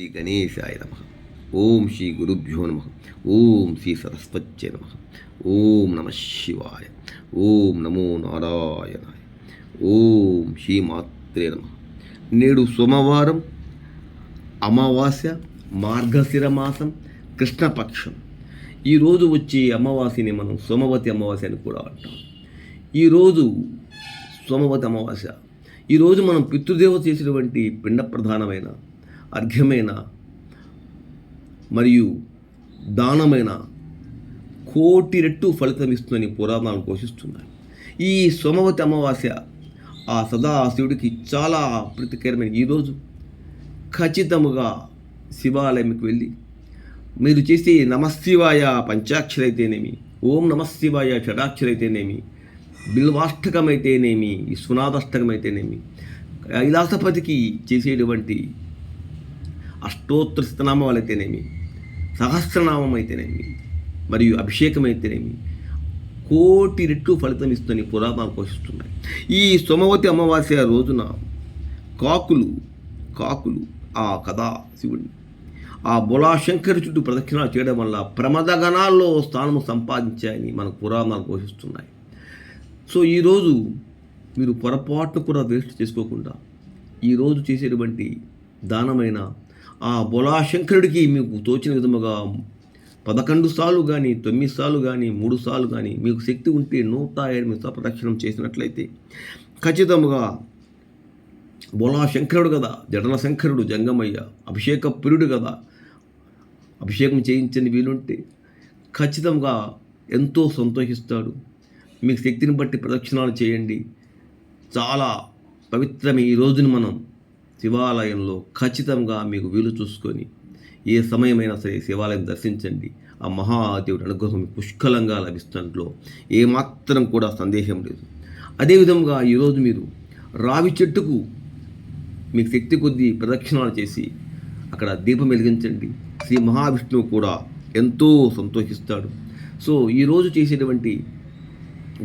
శ్రీ గణేశాయ నమ. ఓం శ్రీ గురుభ్యో నమ. ఓం శ్రీ సరస్వత్యై నమ. ఓం నమ శివాయ. ఓం నమో నారాయణాయ. ఓం శ్రీ మాత్రే నమ. నేడు సోమవారం, అమావాస్య, మార్గశిర మాసం, కృష్ణపక్షం. ఈరోజు వచ్చే అమావాస్యని మనం సోమవతి అమావాస్య అని కూడా అంటాం. ఈరోజు సోమవతి అమావాస్య. ఈరోజు మనం పితృదేవత చేసినటువంటి పిండ ప్రధానమైన, అర్ఘ్యమైన మరియు దానమైన కోటి రెట్టు ఫలితం ఇస్తుందని పురాణాలు ఘోషిస్తున్నాయి. ఈ సోమవతి అమావాస్య ఆ సదాశివుడికి చాలా ప్రీతికరమైన ఈరోజు ఖచ్చితముగా శివాలయంకి వెళ్ళి మీరు చేసే నమశివాయ పంచాక్షరైతేనేమి, ఓం నమశివాయ షడాక్షరైతేనేమి, బిల్వాష్టకమైతేనేమి, విశ్వనాథాష్టకమైతేనేమి, కైలాసపతికి చేసేటువంటి అష్టోత్తర శతనామాలు అయితేనేమి, సహస్రనామం అయితేనేమి, మరియు అభిషేకం అయితేనేమి కోటి రెట్లు ఫలితం ఇస్తుందని పురాణాలు ఘోషిస్తున్నాయి. ఈ సోమవతి అమావాస్య రోజున కాకులు ఆ కథా శివుడిని ఆ బొలాశంకరి చుట్టూ ప్రదక్షిణాలు చేయడం వల్ల ప్రమదగణాల్లో స్థానము సంపాదించాయని మనకు పురాణాలు ఘోషిస్తున్నాయి. సో ఈరోజు మీరు పొరపాటును కూడా వేస్ట్ చేసుకోకుండా ఈరోజు చేసేటువంటి దానమైన ఆ బొలాశంకరుడికి మీకు తోచిన విధముగా 11 సార్లు కానీ, 9 సార్లు కానీ, 3 సార్లు కానీ మీకు శక్తి ఉంటే 108 సార్లు ప్రదక్షిణం చేసినట్లయితే ఖచ్చితంగా బొలాశంకరుడు కదా, జడల శంకరుడు జంగమయ్య అభిషేక ప్రియుడు కదా, అభిషేకం చేయించని వీలుంటే ఖచ్చితంగా ఎంతో సంతోషిస్తాడు. మీకు శక్తిని బట్టి ప్రదక్షిణాలు చేయండి. చాలా పవిత్రమే ఈ రోజుని మనం శివాలయంలో ఖచ్చితంగా మీకు వీలు చూసుకొని ఏ సమయమైనా సరే శివాలయం దర్శించండి. ఆ మహాదేవుడి అనుగ్రహం పుష్కలంగా లభిస్తున్నట్లో ఏమాత్రం కూడా సందేహం లేదు. అదేవిధంగా ఈరోజు మీరు రావి చెట్టుకు మీకు శక్తి కొద్దీ ప్రదక్షిణాలు చేసి అక్కడ దీపం వెలిగించండి. శ్రీ మహావిష్ణువు కూడా ఎంతో సంతోషిస్తాడు. సో ఈరోజు చేసేటువంటి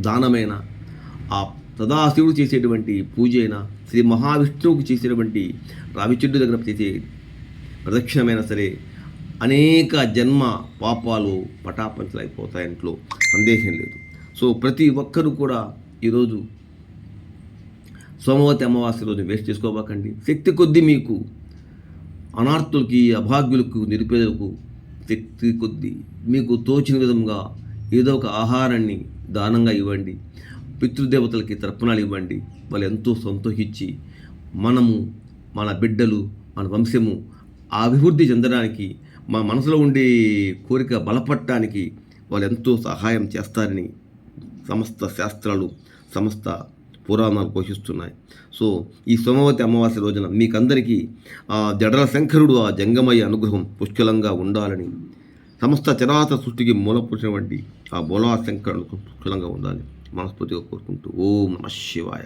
దానమైన, ఆ సదాశివుడు చేసేటువంటి పూజ అయినా, శ్రీ మహావిష్ణువుకు చేసేటువంటి రావి చెట్టు దగ్గర చేసే ప్రదక్షిణమైనా సరే అనేక జన్మ పాపాలు పటాపంచలైపోతాయంట్లో సందేహం లేదు. సో ప్రతి ఒక్కరూ కూడా ఈరోజు సోమవతి అమావాస్య రోజు వేస్ట్ చేసుకోబాకండి. శక్తి కొద్దీ మీకు అనార్థులకి, అభాగ్యులకు, నిరుపేదలకు శక్తి కొద్దీ మీకు తోచిన విధంగా ఏదో ఒక ఆహారాన్ని దానంగా ఇవ్వండి. పితృదేవతలకి తర్పణాలు ఇవ్వండి. వాళ్ళు ఎంతో సంతోషించి మనము, మన బిడ్డలు, మన వంశము అభివృద్ధి చెందడానికి, మా మనసులో ఉండే కోరిక బలపడటానికి వాళ్ళు ఎంతో సహాయం చేస్తారని సమస్త శాస్త్రాలు, సమస్త పురాణాలు ఘోషిస్తున్నాయి. సో ఈ సోమవతి అమావాస్య రోజున మీకందరికీ ఆ జడల శంకరుడు, ఆ జంగమయ్య అనుగ్రహం పుష్కలంగా ఉండాలని, సమస్త చరాచర సృష్టికి మూలపురుషుడు వంటి ఆ బొలా శంకరుడు పుష్కలంగా ఉండాలని మనస్ఫూర్తిగా కోరుకుంటూ ఓం నమ శివాయ.